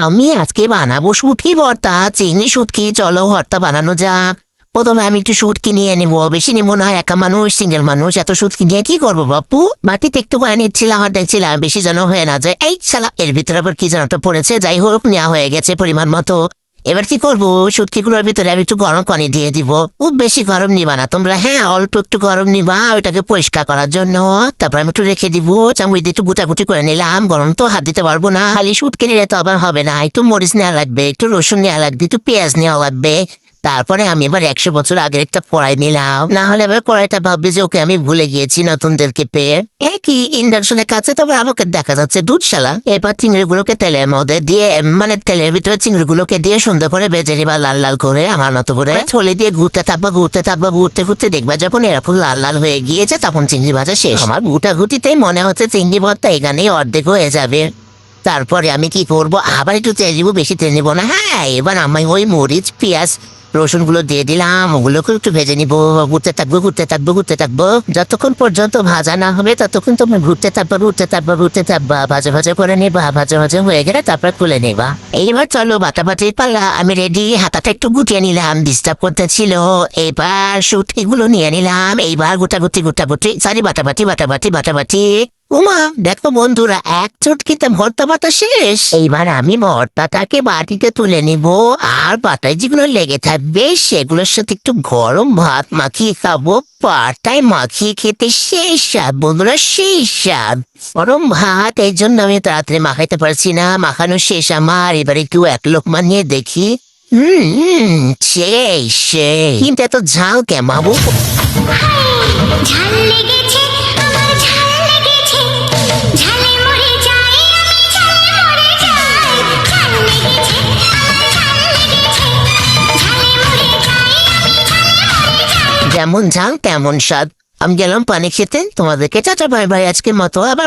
আমি আজকে বানাবো শুটকি ভর্তা, চিংড়ি শুটকি। চলো ভর্তা বানানো যাক। প্রথমে আমি একটু শুটকি নিয়ে নেবো, বেশি নেবো না, একা মানুষ, সিঙ্গেল মানুষ, এত শুটকি নিয়ে কি করবো বাপু? মাটিতে একটু করে নিচ্ছিলাম আর দেখছিলাম বেশি যেন হয়ে না যায়। এই শালা, এর ভিতরে আবার কি যেন একটা পড়েছে। যাই হোক, নেওয়া হয়ে গেছে পরিমাণ মতো। এবার কি করবো, শুটকিগুলোর ভিতরে আমি একটু গরম পানি দিয়ে দিব। খুব বেশি গরম নিবা না তোমরা, হ্যাঁ অল্প একটু গরম নিবা ওইটাকে পরিষ্কার করার জন্য। তারপর আমি একটু রেখে দিব, চামড়ি দিয়ে একটু গুটাগুটি করে নিলাম। গরম তো হাত দিতে পারবো না, খালি শুটকি নিলে তো আবার হবে না। একটু মরিচ নেওয়া লাগবে, একটু রসুন নেওয়া লাগবে, একটু পেঁয়াজ নেওয়া লাগবে। তারপরে আমি এবার 100 বছর আগের একটা কড়াই নিলাম, না হলে এবার কড়াইটা ভাববে যে ওকে আমি ভুলে গিয়েছি নতুনদেরকে পেয়ে। একই ইন্ডাকশনের কাছে, তবে আমাকে দেখা যাচ্ছে দুধশালা। এবার চিংড়িগুলোকে তেলের মধ্যে দিয়ে, মানে তেলের ভিতরে চিংড়িগুলোকে দিয়ে সুন্দর করে ভেজে নিবা, লাল লাল করে আমার মতো করে। থলে দিয়ে ঘুরতে থাকবা, ঘুরতে থাকবা, ঘুরতে ঘুরতে দেখবা যখন এরকম লাল লাল হয়ে গিয়েছে তখন চিংড়ি ভাজা শেষ। আমার ঘুটাঘুটিতেই মনে হচ্ছে চিংড়ি ভর্তা এখানেই অর্ধেক হয়ে যাবে। তারপরে আমি কি করবো, আবার একটু তেল দিব, বেশি তেল নিবো না। হ্যাঁ, এবার আমি ওই মরিচ পেঁয়াজ রসুনগুলো দিয়ে দিলাম, ওগুলোকে একটু ভেজে নিবো। ঘুরতে থাকবো, ঘুরতে থাকবো, ঘুরতে থাকবো, যতক্ষণ পর্যন্ত ভাজা না হবে ততক্ষণ তুমি ঘুরতে থাকবা, ঘুরতে থাকবা, ঘুরতে থাকবা। ভাজা ভাজা করে নিবা, ভাজা ভাজা হয়ে গেলে তারপর তুলে নিবা। এইবার চলো বাটাবাটির পালা, আমি রেডি। হাতাটা একটু গুটিয়ে নিলাম, ডিস্টার্ব করতেছিল। এবার শুটকিগুলো নিয়ে নিলাম, এইবার গোটাগুটি গোটাগুটি, সরি বাটাবাটি বাটাবাটি বাটাবাটি। উমা, দেখো বন্ধুরা, এক চটকিতে ভর্তা বাটা শেষ। এইবার আমি ভর্তাটাকে বাটিতে তুলে নিব, আর বাটায় যেগুলো লেগে থাকবে সেগুলোর সাথে একটু গরম ভাত মাখিয়ে খাবো। পাটায় মাখিয়ে খেতে সেই স্বাদ বন্ধুরা, সেই স্বাদ। গরম ভাত, এই জন্য আমি তাড়াতাড়ি মাখাইতে পারছি না, মাখানো শেষ আমার। এবার একটু এক লোকমা নিয়ে দেখি। সেই সেই, কিন্তু এত ঝাল কেমাবো। ঝাল লেগেছে, আমার ঝাল লেগেছে, ঝালে মরে যাই আমি, ঝালে মরে যাই। ঝাল লেগেছে, আমার ঝাল লেগেছে, ঝালে মরে যাই আমি, ঝালে মরে যাই। যেমন ঝাল তেমন স্বাদ। আমি গেলাম পানি খেতে, তোমাদেরকে টাটা বাই বাই, আজকের মতো আবার